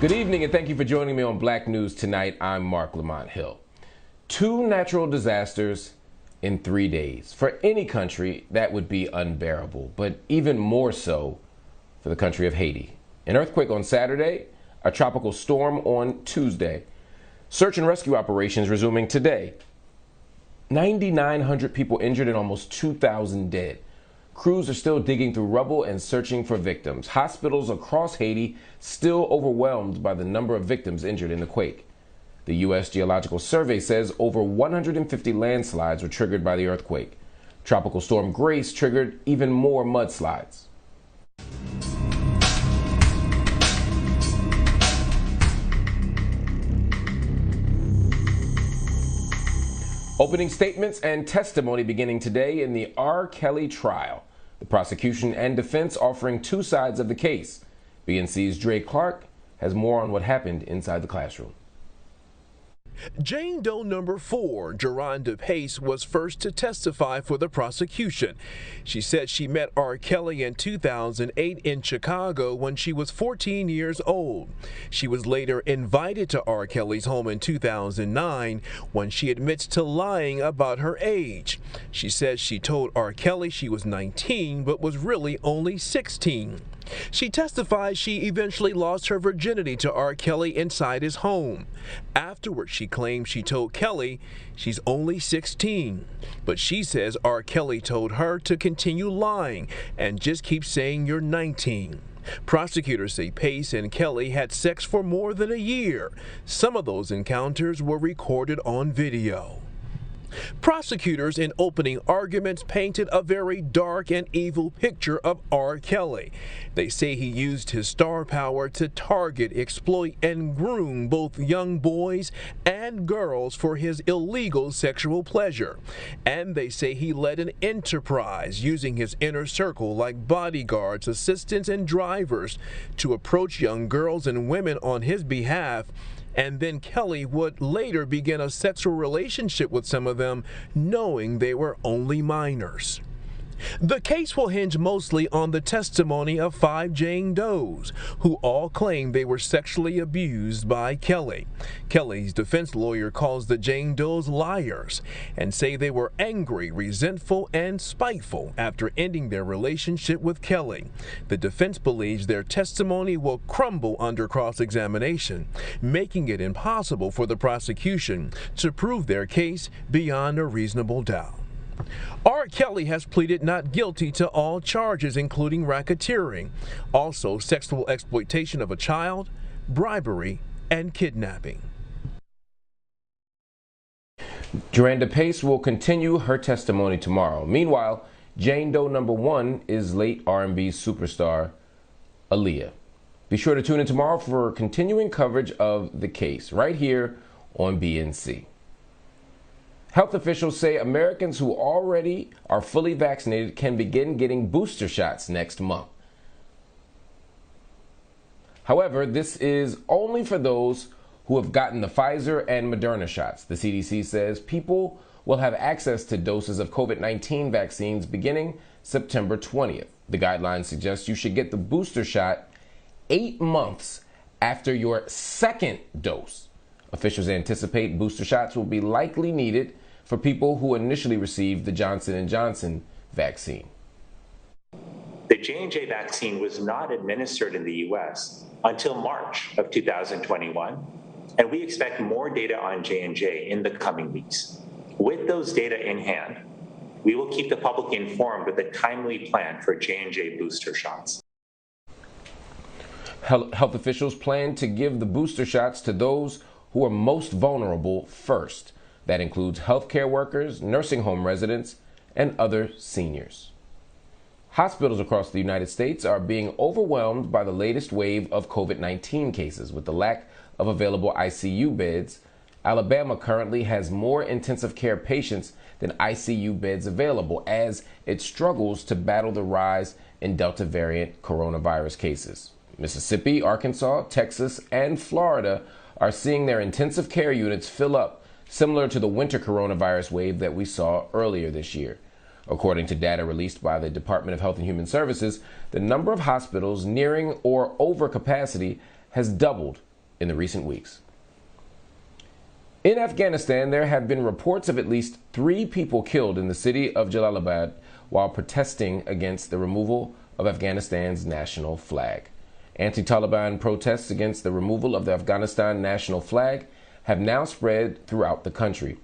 Good evening and thank you for joining me on Black News Tonight. I'm Marc Lamont Hill. 2 natural disasters in 3 days. For any country, that would be unbearable, but even more so for the country of Haiti. An earthquake on Saturday, a tropical storm on Tuesday. Search and rescue operations resuming today. 9,900 people injured and almost 2,000 dead. Crews are still digging through rubble and searching for victims. Hospitals across Haiti still overwhelmed by the number of victims injured in the quake. The U.S. Geological Survey says over 150 landslides were triggered by the earthquake. Tropical Storm Grace triggered even more mudslides. Opening statements and testimony beginning today in the R. Kelly trial. The prosecution and defense offering 2 sides of the case. BNC's Dre Clark has more on what happened inside the classroom. Jane Doe number 4, Jalalabad Pace, was first to testify for the prosecution. She said she met R. Kelly in 2008 in Chicago when she was 14 years old. She was later invited to R. Kelly's home in 2009 when she admits to lying about her age. She says she told R. Kelly she was 19 but was really only 16. She testifies she eventually lost her virginity to R. Kelly inside his home. Afterwards, she claims she told Kelly she's only 16. But she says R. Kelly told her to continue lying and just keep saying you're 19. Prosecutors say Pace and Kelly had sex for more than a year. Some of those encounters were recorded on video. Prosecutors in opening arguments painted a very dark and evil picture of R. Kelly. They say he used his star power to target, exploit, and groom both young boys and girls for his illegal sexual pleasure. And they say he led an enterprise using his inner circle like bodyguards, assistants, and drivers to approach young girls and women on his behalf. And then Kelly would later begin a sexual relationship with some of them, knowing they were only minors. The case will hinge mostly on the testimony of 5 Jane Does, who all claim they were sexually abused by Kelly. Kelly's defense lawyer calls the Jane Does liars and say they were angry, resentful, and spiteful after ending their relationship with Kelly. The defense believes their testimony will crumble under cross-examination, making it impossible for the prosecution to prove their case beyond a reasonable doubt. R. Kelly has pleaded not guilty to all charges, including racketeering, also sexual exploitation of a child, bribery, and kidnapping. Jalalabad Pace will continue her testimony tomorrow. Meanwhile, Jane Doe number 1 is late R&B superstar Aaliyah. Be sure to tune in tomorrow for continuing coverage of the case right here on BNC. Health officials say Americans who already are fully vaccinated can begin getting booster shots next month. However, this is only for those who have gotten the Pfizer and Moderna shots. The CDC says people will have access to doses of COVID-19 vaccines beginning September 20th. The guidelines suggest you should get the booster shot 8 months after your second dose. Officials anticipate booster shots will be likely needed for people who initially received the Johnson & Johnson vaccine. The J&J vaccine was not administered in the U.S. until March of 2021, and we expect more data on J&J in the coming weeks. With those data in hand, we will keep the public informed with a timely plan for J&J booster shots. Health officials plan to give the booster shots to those who are most vulnerable first. That includes healthcare workers, nursing home residents, and other seniors. Hospitals across the United States are being overwhelmed by the latest wave of COVID-19 cases. With the lack of available ICU beds, Alabama currently has more intensive care patients than ICU beds available as it struggles to battle the rise in Delta variant coronavirus cases. Mississippi, Arkansas, Texas, and Florida are seeing their intensive care units fill up, similar to the winter coronavirus wave that we saw earlier this year. According to data released by the Department of Health and Human Services, the number of hospitals nearing or over capacity has doubled in the recent weeks. In Afghanistan, there have been reports of at least 3 people killed in the city of Jalalabad while protesting against the removal of Afghanistan's national flag. Anti-Taliban protests against the removal of the Afghanistan national flag have now spread throughout the country.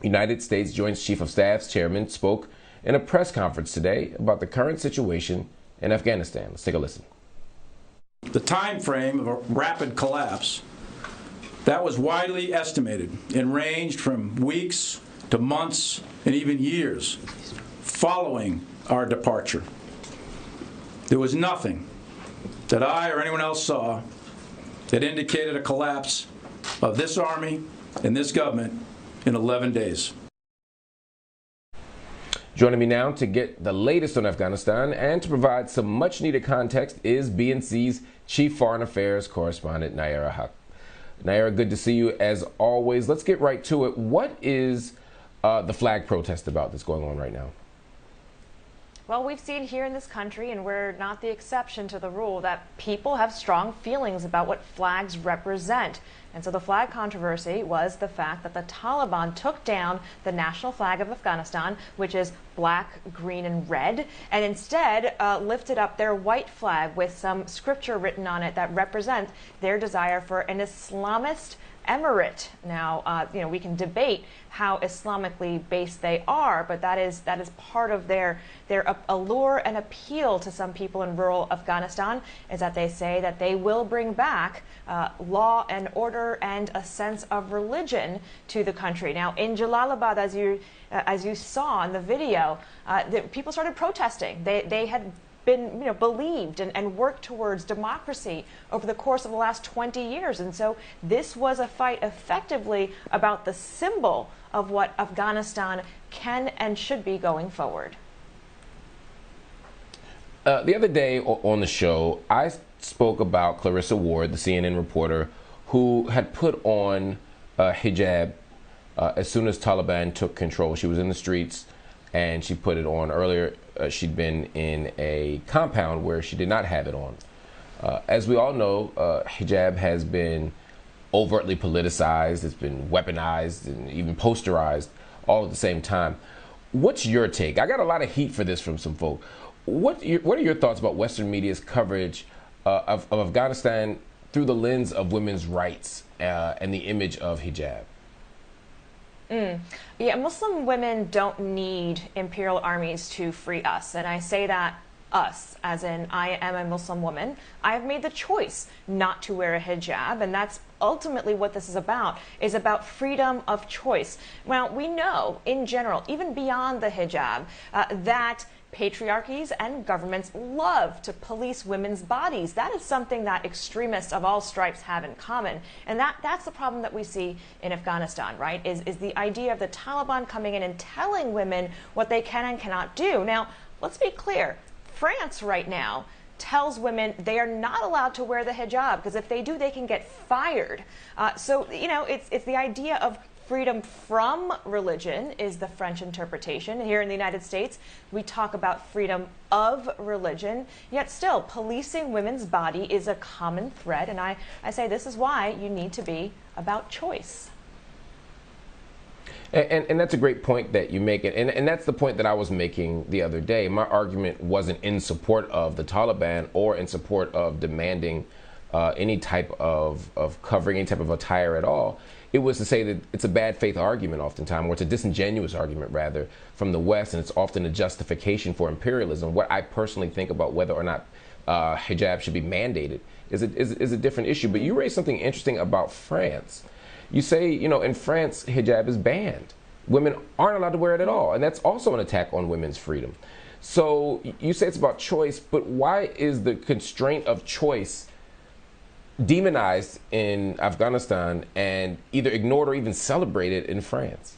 United States Joint Chief of Staff's chairman spoke in a press conference today about the current situation in Afghanistan. Let's take a listen. The time frame of a rapid collapse that was widely estimated and ranged from weeks to months and even years following our departure. There was nothing that I or anyone else saw that indicated a collapse of this army and this government in 11 days. Joining me now to get the latest on Afghanistan and to provide some much-needed context is BNC's Chief Foreign Affairs Correspondent, Nayyera Haq. Nayyera, good to see you as always. Let's get right to it. What is the flag protest about that's going on right now? Well, we've seen here in this country, and we're not the exception to the rule, that people have strong feelings about what flags represent. And so the flag controversy was the fact that the Taliban took down the national flag of Afghanistan, which is black, green, and red, and instead lifted up their white flag with some scripture written on it that represents their desire for an Islamist emirate. Now, we can debate how Islamically based they are, but that is part of their allure and appeal to some people in rural Afghanistan, is that they say that they will bring back law and order and a sense of religion to the country. Now, in Jalalabad, as you saw in the video, people started protesting. They had been believed and worked towards democracy over the course of the last 20 years. And so this was a fight effectively about the symbol of what Afghanistan can and should be going forward. The other day on the show, I spoke about Clarissa Ward, the CNN reporter, who had put on hijab as soon as Taliban took control. She was in the streets and she put it on. Earlier, she'd been in a compound where she did not have it on. As we all know, hijab has been overtly politicized, it's been weaponized and even posterized all at the same time. What's your take? I got a lot of heat for this from some folk. What are your thoughts about Western media's coverage of Afghanistan through the lens of women's rights and the image of hijab? Yeah, Muslim women don't need imperial armies to free us. And I say that us, as in I am a Muslim woman. I have made the choice not to wear a hijab, and that's ultimately what this is about freedom of choice. Well, we know in general, even beyond the hijab, that patriarchies and governments love to police women's bodies. That is something that extremists of all stripes have in common. And that's the problem that we see in Afghanistan, right? Is the idea of the Taliban coming in and telling women what they can and cannot do. Now, let's be clear. France right now tells women they are not allowed to wear the hijab, because if they do, they can get fired. So, it's the idea of freedom from religion is the French interpretation. Here in the United States, we talk about freedom of religion, yet still policing women's body is a common thread. And I say this is why you need to be about choice. And that's a great point that you make. And that's the point that I was making the other day. My argument wasn't in support of the Taliban or in support of demanding any type of covering, any type of attire at all. It was to say that it's a bad faith argument oftentimes, or it's a disingenuous argument rather, from the West, and it's often a justification for imperialism. What I personally think about whether or not hijab should be mandated is a different issue. But you raised something interesting about France. You say, in France, hijab is banned. Women aren't allowed to wear it at all, and that's also an attack on women's freedom. So you say it's about choice, but why is the constraint of choice demonized in Afghanistan and either ignored or even celebrated in France?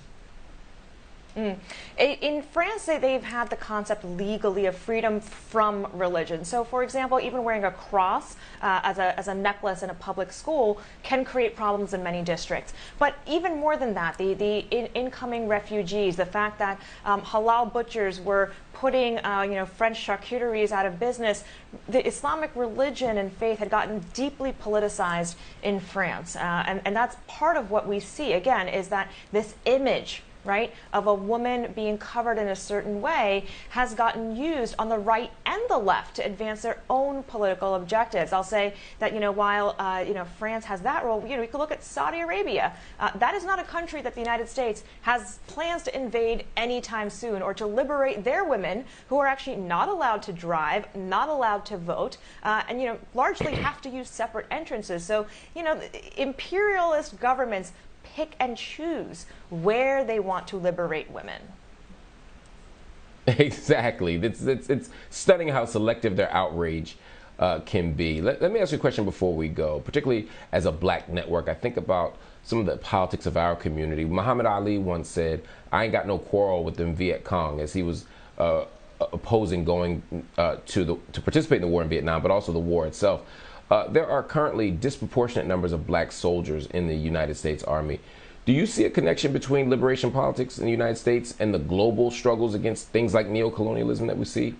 In France, they've had the concept legally of freedom from religion. So, for example, even wearing a cross as a necklace in a public school can create problems in many districts. But even more than that, the incoming refugees, the fact that halal butchers were putting French charcuteries out of business, the Islamic religion and faith had gotten deeply politicized in France. And that's part of what we see, again, is that this image, right, of a woman being covered in a certain way has gotten used on the right and the left to advance their own political objectives. I'll say that, while, France has that role, we could look at Saudi Arabia. That is not a country that the United States has plans to invade anytime soon or to liberate their women who are actually not allowed to drive, not allowed to vote, and, largely have to use separate entrances. So, imperialist governments pick and choose where they want to liberate women. Exactly. It's stunning how selective their outrage can be. Let me ask you a question before we go. Particularly as a black network, I think about some of the politics of our community. Muhammad Ali once said, "I ain't got no quarrel with them Viet Cong," as he was opposing going to participate in the war in Vietnam, but also the war itself. There are currently disproportionate numbers of black soldiers in the United States Army. Do you see a connection between liberation politics in the United States and the global struggles against things like neocolonialism that we see?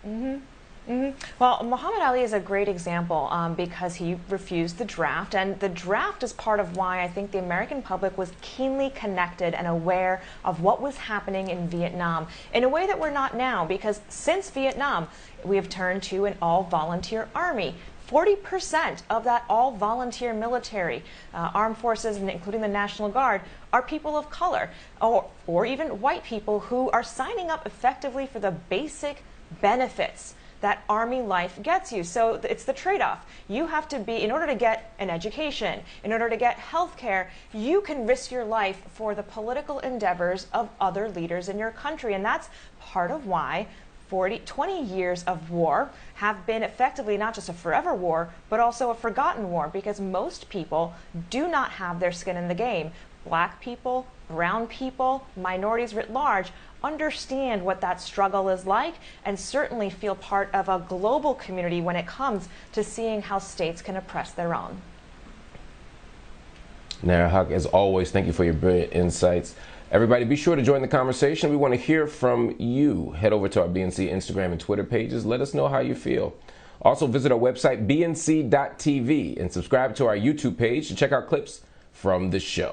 Well, Muhammad Ali is a great example because he refused the draft, and the draft is part of why I think the American public was keenly connected and aware of what was happening in Vietnam in a way that we're not now, because since Vietnam, we have turned to an all-volunteer army. 40% of that all-volunteer military, armed forces, including the National Guard, are people of color or even white people who are signing up effectively for the basic benefits that Army life gets you. So it's the trade-off. You have to be, in order to get an education, in order to get health care, you can risk your life for the political endeavors of other leaders in your country. And that's part of why 20 years of war have been effectively not just a forever war, but also a forgotten war, because most people do not have their skin in the game. Black people, brown people, minorities writ large understand what that struggle is like and certainly feel part of a global community when it comes to seeing how states can oppress their own. Nayyera Haq, as always, thank you for your brilliant insights. Everybody, be sure to join the conversation. We want to hear from you. Head over to our BNC Instagram and Twitter pages. Let us know how you feel. Also, visit our website, bnc.tv, and subscribe to our YouTube page to check out clips from the show.